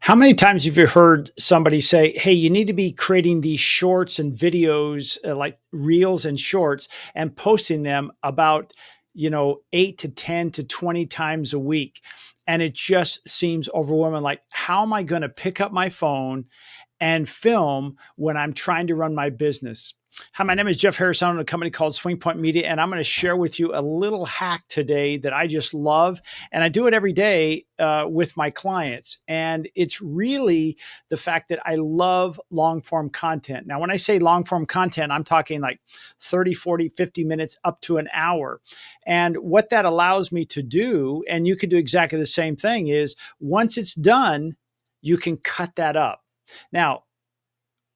How many times have you heard somebody say, "Hey, you need to be creating these shorts and videos, like reels and shorts, and posting them about, 8 to 10 to 20 times a week." And it just seems overwhelming. Like, how am I going to pick up my phone and film when I'm trying to run my business? Hi, my name is Jeff Harris. I own a company called Swing Point Media, and I'm going to share with you a little hack today that I just love. And I do it every day with my clients. And it's really the fact that I love long form content. Now, when I say long form content, I'm talking like 30, 40, 50 minutes up to an hour. And what that allows me to do, and you can do exactly the same thing, is once it's done, you can cut that up. Now,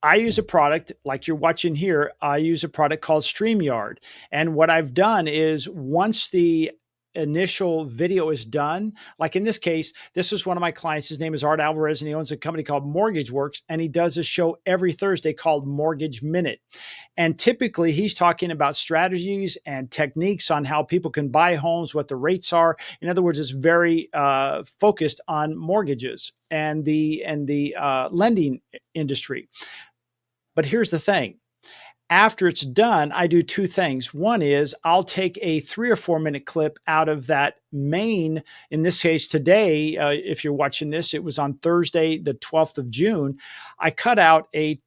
I use a product like you're watching here. I use a product called StreamYard. And what I've done is once the initial video is done, like in this case, this is one of my clients. His name is Art Alvarez, and he owns a company called Mortgage Works. And he does a show every Thursday called Mortgage Minute. And typically he's talking about strategies and techniques on how people can buy homes, what the rates are. In other words, it's very focused on mortgages and the lending industry. But here's the thing. After it's done, I do two things. One is I'll take a 3 or 4 minute clip out of that main, in this case today, if you're watching this, it was on Thursday, the 12th of June. I cut out a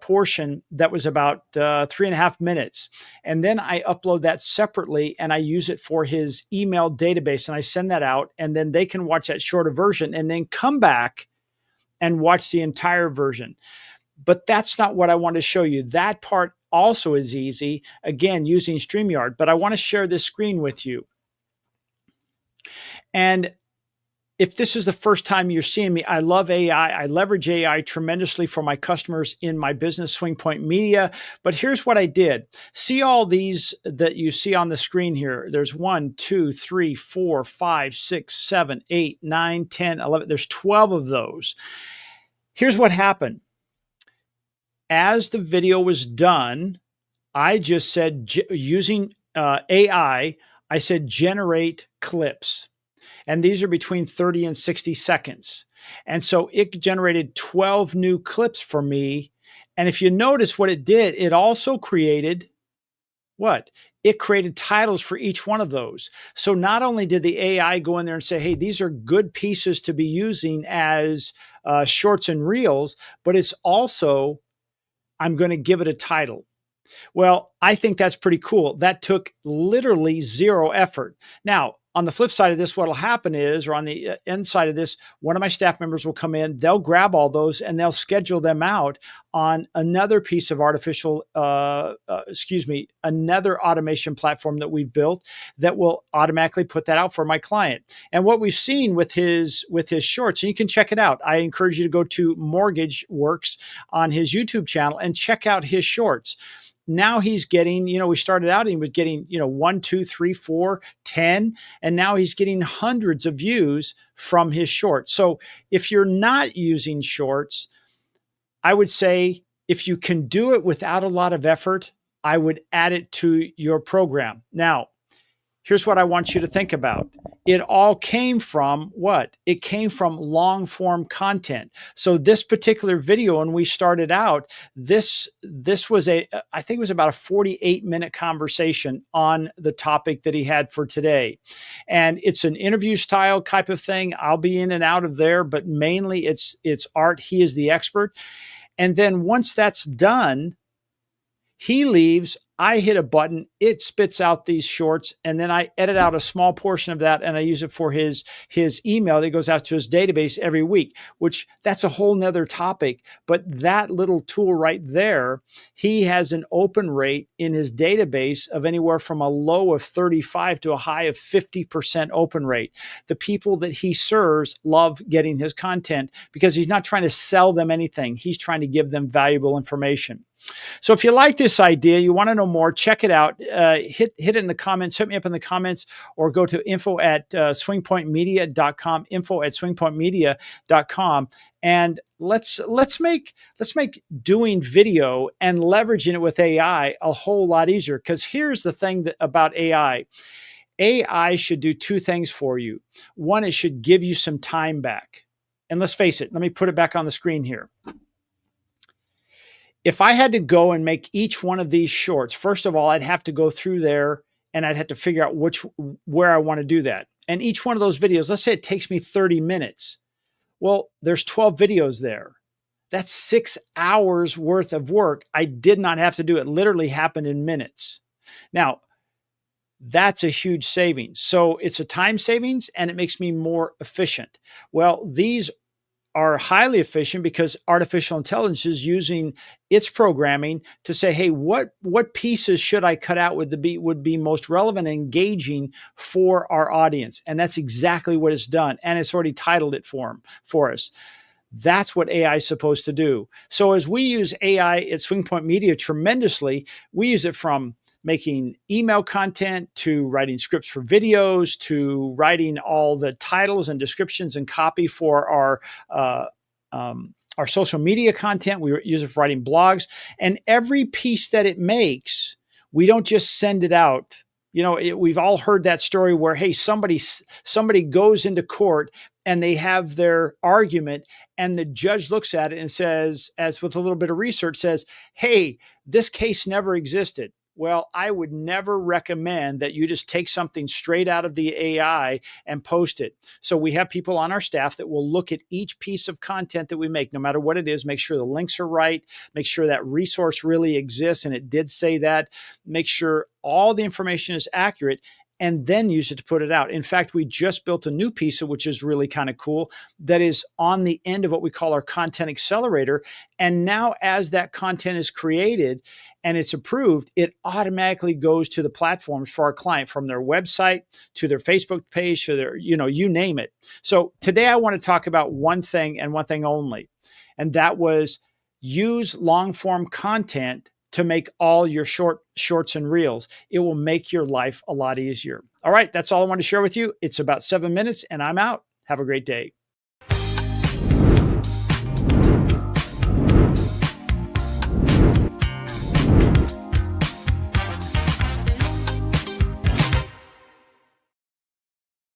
portion that was about 3.5 minutes. And then I upload that separately and I use it for his email database and I send that out, and then they can watch that shorter version and then come back and watch the entire version. But that's not what I want to show you. That part also is easy, again, using StreamYard. But I want to share this screen with you. And if this is the first time you're seeing me, I love AI. I leverage AI tremendously for my customers in my business, Swing Point Media. But here's what I did. See all these that you see on the screen here. There's 1, 2, 3, 4, 5, 6, 7, 8, 9, 10, 11. There's 12 of those. Here's what happened. As the video was done, I just said, using AI, I said, generate clips. And these are between 30 and 60 seconds. And so it generated 12 new clips for me. And if you notice what it did, it also created what? It created titles for each one of those. So not only did the AI go in there and say, hey, these are good pieces to be using as shorts and reels, but it's also, I'm going to give it a title. Well, I think that's pretty cool. That took literally zero effort. Now, on the flip side of this, what will happen is, or on the inside of this, one of my staff members will come in, they'll grab all those and they'll schedule them out on another piece of another automation platform that we've built that will automatically put that out for my client. And what we've seen with his shorts, and you can check it out. I encourage you to go to Mortgage Works on his YouTube channel and check out his shorts. Now he's getting, we started out and he was getting, 1, 2, 3, 4, 10, and now he's getting hundreds of views from his shorts. So if you're not using shorts, I would say if you can do it without a lot of effort, I would add it to your program. Now, here's what I want you to think about. It all came from what? It came from long form content. So this particular video, when we started out, this was I think it was about a 48-minute conversation on the topic that he had for today. And it's an interview style type of thing. I'll be in and out of there, but mainly it's Art. He is the expert. And then once that's done, he leaves, I hit a button, it spits out these shorts, and then I edit out a small portion of that and I use it for his email that goes out to his database every week, which that's a whole nother topic. But that little tool right there, he has an open rate in his database of anywhere from a low of 35 to a high of 50% open rate. The people that he serves love getting his content because he's not trying to sell them anything. He's trying to give them valuable information. So if you like this idea, you want to know more, check it out. Hit it in the comments, hit me up in the comments, or go to info@swingpointmedia.com, info@swingpointmedia.com. And let's make doing video and leveraging it with AI a whole lot easier. Because here's the thing about AI. AI should do two things for you. One, it should give you some time back. And let's face it, let me put it back on the screen here. If I had to go and make each one of these shorts, first of all, I'd have to go through there and I'd have to figure out where I want to do that. And each one of those videos, let's say it takes me 30 minutes. Well, there's 12 videos there. That's 6 hours worth of work. I did not have to do it. It literally happened in minutes. Now, that's a huge savings. So it's a time savings and it makes me more efficient. Well, these are highly efficient because artificial intelligence is using its programming to say, hey, what pieces should I cut out would be most relevant and engaging for our audience? And that's exactly what it's done. And it's already titled it for us. That's what AI is supposed to do. So as we use AI at SwingPoint Media tremendously, we use it from making email content to writing scripts for videos to writing all the titles and descriptions and copy for our social media content. We use it for writing blogs, and every piece that it makes, we don't just send it out. We've all heard that story where, hey, somebody goes into court and they have their argument and the judge looks at it and says, as with a little bit of research, says, hey, this case never existed. Well, I would never recommend that you just take something straight out of the AI and post it. So we have people on our staff that will look at each piece of content that we make, no matter what it is, make sure the links are right, make sure that resource really exists, and it did say that, make sure all the information is accurate, and then use it to put it out. In fact, we just built a new piece, which is really kind of cool, that is on the end of what we call our content accelerator. And now as that content is created and it's approved, it automatically goes to the platforms for our client, from their website to their Facebook page to their, you name it. So today I want to talk about one thing and one thing only, and that was use long form content to make all your shorts and reels. It will make your life a lot easier. All right, that's all I want to share with you. It's about 7 minutes and I'm out. Have a great day.